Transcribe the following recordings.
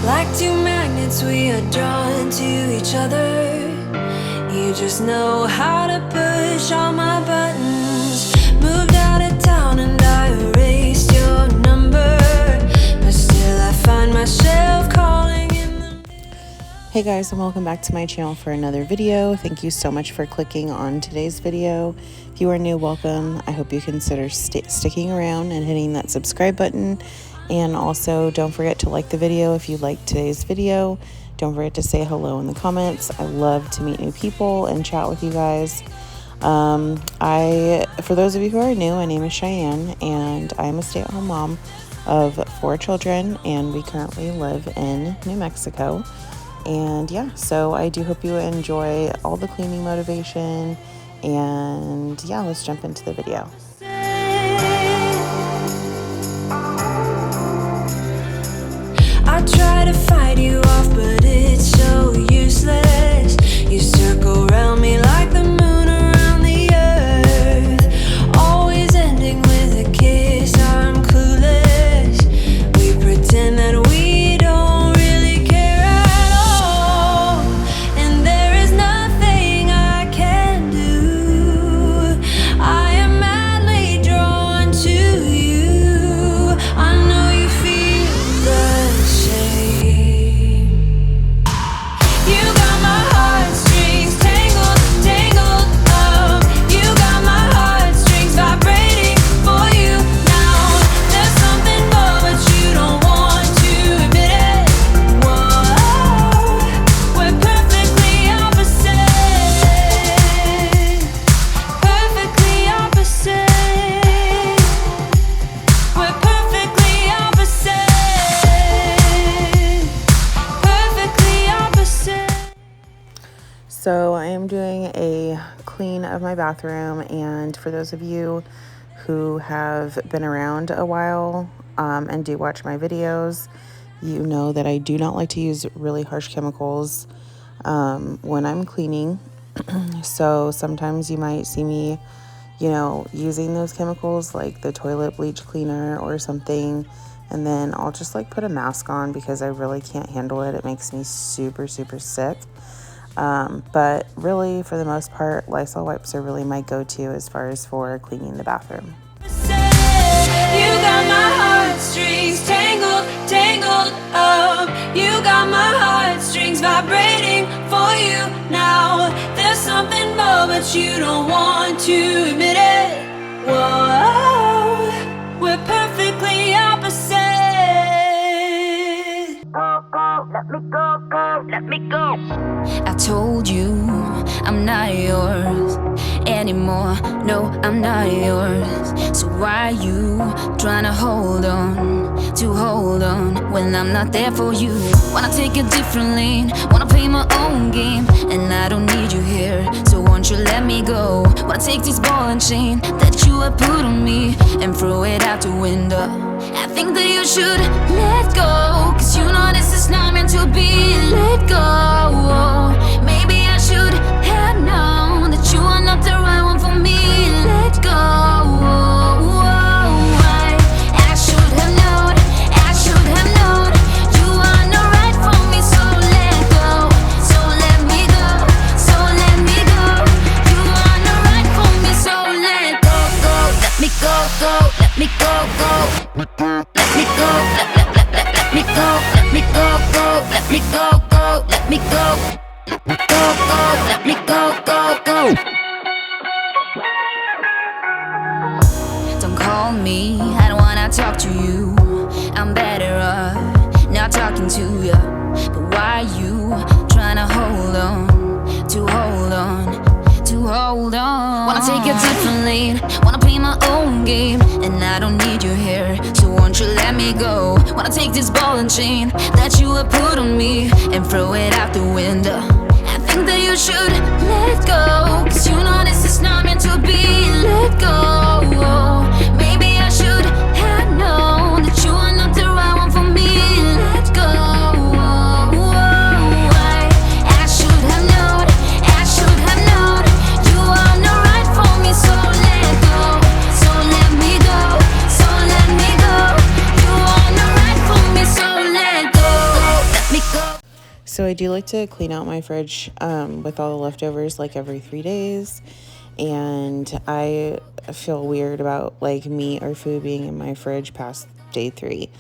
Like two magnets, we are drawn to each other. You just know how to push all my buttons. Moved out of town and I erased your number, but still I find myself calling in the... Hey guys, and welcome back to my channel for another video. Thank you so much for clicking on today's video. If you are new, welcome. I hope you consider sticking around and hitting that subscribe button. And also don't forget to like the video if you like today's video. Don't forget to say hello in the comments. I love to meet new people and chat with you guys. For those of you who are new, my name is Cheyenne and I'm a stay-at-home mom of 4 children, and we currently live in New Mexico. And yeah, so I do hope you enjoy all the cleaning motivation, and yeah, let's jump into the video. I try to fight you off, but it's so useless. You circle around me like the moon around the earth, always ending with a kiss. I'm clueless. We pretend that we don't really care at all, and there is nothing I can do. I am madly drawn to you. I know you feel the same. You got my heartstrings tangled, tangled up. You got my heartstrings vibrating for you now. There's something more, but you don't want to admit it. Whoa, we're perfectly opposite. Perfectly opposite. We're perfectly opposite. Perfectly opposite. So I am doing a clean of my bathroom, and for those of you who have been around a while and do watch my videos, you know that I do not like to use really harsh chemicals when I'm cleaning. So sometimes you might see me, using those chemicals like the toilet bleach cleaner or something, and then I'll just put a mask on because I really can't handle it. It makes me super, super sick. But really, for the most part, Lysol wipes are really my go-to as far as for cleaning the bathroom. You got my heartstrings tangled, tangled up. You got my heartstrings vibrating for you now. There's something more, but you don't want to admit it. Whoa, we're perfectly opposite. Let me go, go, let me go. I told you I'm not yours anymore. No, I'm not yours. So why you trying to hold on when I'm not there for you? Wanna take a different lane, wanna play my own game, and I don't need you here. So won't you let me go? Wanna take this ball and chain that you have put on me and throw it out the window. I think that you should let go, cause you know this is not meant to be. Let go. Maybe I should have known that you are not the right one for me. Let go. I should have known, I should have known you are not right for me. So let go, so let me go, so let me go. You are not right for me, so let go, go. Let me go, go, let me go, go. Let me go, let me go, let me go, go. Let me go, go, let me go. Go, go, let me go, go, go. Don't call me, I don't wanna talk to you. I'm better off not talking to you. But why you trying to hold on, to hold on, to hold on? Wanna take a different lane, wanna play my own game, and I don't need you here. So won't you let me go? Wanna take this ball and chain that you have put on me and throw it out the window. I think that you should let go, cause you know this is not meant to be. Let go. Maybe I should have known that you are not the right one for me. Let go. I should have known, I should have known you are not right for me. So let go, so let me go, so let me go. You are not right for me, so let go. So I do like to clean out my fridge with all the leftovers like every 3 days. And I feel weird about like meat or food being in my fridge past day 3.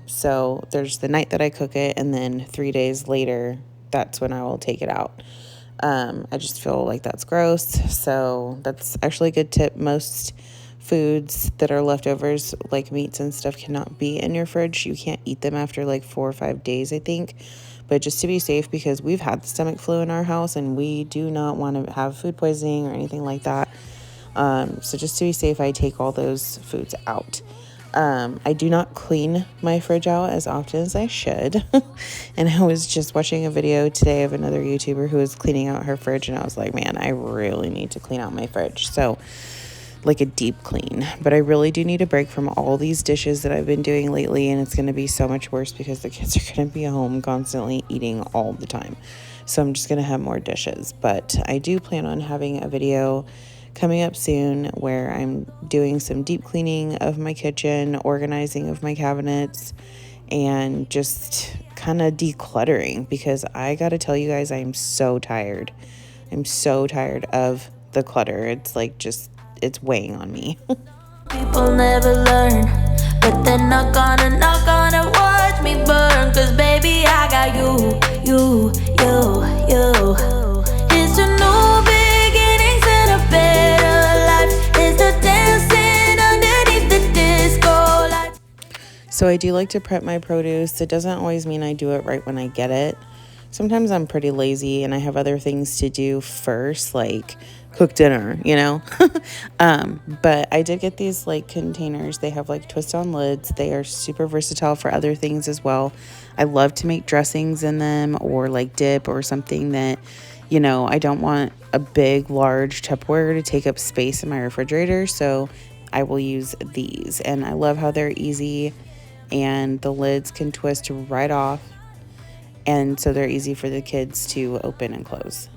So there's the night that I cook it, and then 3 days later, that's when I will take it out. I just feel like that's gross. So that's actually a good tip. Most foods that are leftovers, like meats and stuff, cannot be in your fridge. You can't eat them after like 4 or 5 days, I think. But just to be safe, because we've had the stomach flu in our house and we do not want to have food poisoning or anything like that. So just to be safe, I take all those foods out. I do not clean my fridge out as often as I should. And I was just watching a video today of another YouTuber who was cleaning out her fridge, and I was like, man, I really need to clean out my fridge. So like a deep clean, but I really do need a break from all these dishes that I've been doing lately, and it's going to be so much worse because the kids are going to be home constantly eating all the time. So I'm just going to have more dishes, but I do plan on having a video coming up soon where I'm doing some deep cleaning of my kitchen, organizing of my cabinets, and just kind of decluttering, because I got to tell you guys, I am so tired. I'm so tired of the clutter. It's like just it's weighing on me. People never learn, but they're not gonna watch me burn. Cause baby, I got you. It's a new beginnings and a better life. It's the dancing underneath the disco lights. So I do like to prep my produce. It doesn't always mean I do it right when I get it. Sometimes I'm pretty lazy and I have other things to do first, like cook dinner, you know. But I did get these like containers. They have like twist on lids. They are super versatile for other things as well. I love to make dressings in them, or like dip or something that, you know, I don't want a big large Tupperware to take up space in my refrigerator, so I will use these. And I love how they're easy and the lids can twist right off, and so they're easy for the kids to open and close.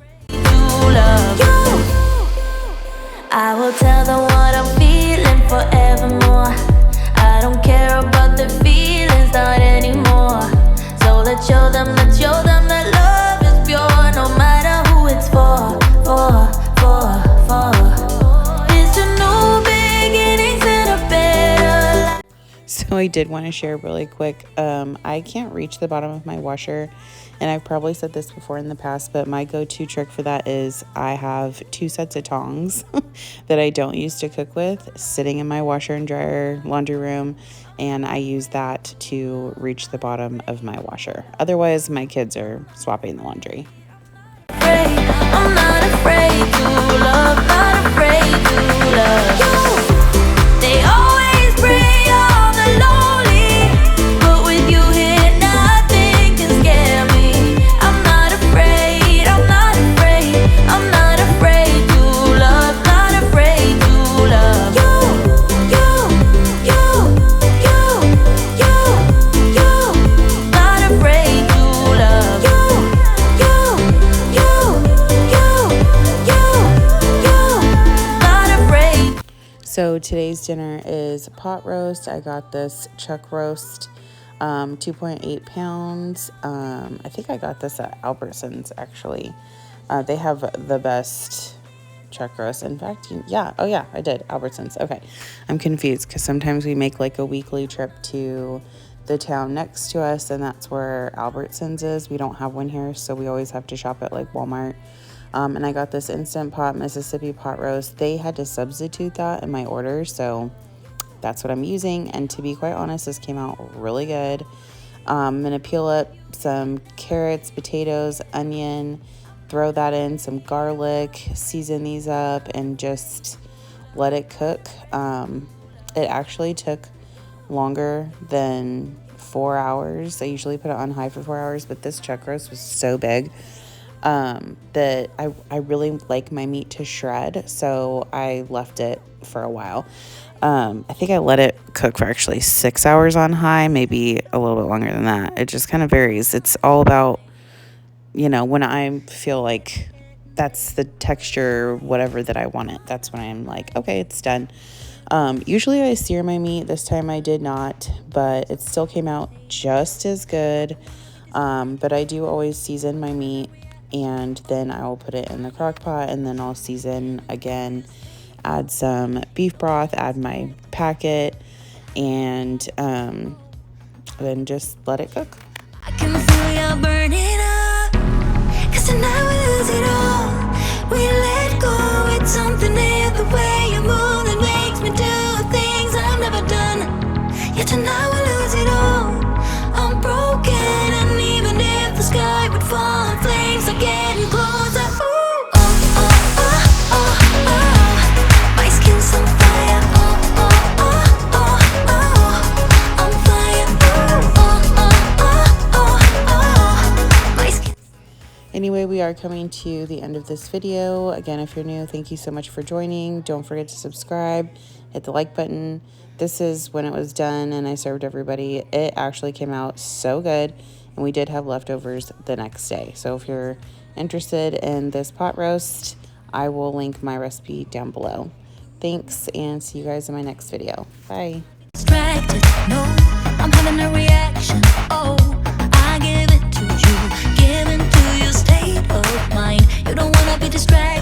I will tell them what I'm feeling forevermore. I don't care about the feelings, not anymore. So let's show them that love is pure, no matter who it's for. It's a new beginnings and a better life. So I did want to share really quick. I can't reach the bottom of my washer, and I've probably said this before in the past, but my go-to trick for that is I have 2 sets of tongs that I don't use to cook with sitting in my washer and dryer laundry room, and I use that to reach the bottom of my washer. Otherwise, my kids are swapping the laundry. I'm not afraid to love, not afraid to love. They always bring all the lonely, but with you here, nothing can scare me. I'm not afraid, I'm not afraid, I'm not afraid to love, not afraid to love. Not afraid to love. Not afraid. So today's dinner is pot roast. I got this chuck roast, 2.8 pounds. I think I got this at Albertsons, actually. They have the best chuck roast. In fact, I did. Albertsons. Okay. I'm confused because sometimes we make like a weekly trip to the town next to us, and that's where Albertsons is. We don't have one here, so we always have to shop at like Walmart. And I got this Instant Pot Mississippi pot roast. They had to substitute that in my order, so that's what I'm using. And to be quite honest, this came out really good. I'm going to peel up some carrots, potatoes, onion, throw that in, some garlic, season these up, and just let it cook. It actually took longer than 4 hours. I usually put it on high for 4 hours, but this chuck roast was so big that I really like my meat to shred, so I left it for a while. I think I let it cook for actually 6 hours on high, maybe a little bit longer than that. It just kind of varies. It's all about, you know, when I feel like that's the texture, whatever that I want it, that's when I'm like, okay, it's done. Usually I sear my meat. This time I did not, but it still came out just as good. But I do always season my meat, and then I will put it in the crock pot, and then I'll season again, add some beef broth, add my packet, and then just let it cook. I can feel you burning up, 'cause tonight we lose it all. We let go, it's something in the way you move that makes me do things I've never done. Yeah, tonight we lose it all. I'm broken, and even if the sky would fall and flames are getting closer. Ooh, oh, oh, oh, oh, oh. My skin's on fire. Oh, oh, oh, oh, oh. On fire. Ooh, oh, oh, oh, oh, oh. My skin. Anyway, we are coming to the end of this video. Again, if you're new, thank you so much for joining. Don't forget to subscribe, hit the like button. This is when it was done and I served everybody. It actually came out so good, and we did have leftovers the next day. So if you're interested in this pot roast, I will link my recipe down below. Thanks, and see you guys in my next video. Bye. Distracted, no, I'm having a reaction. Oh, I give it to you, give into your state of mind. You don't wanna be distracted.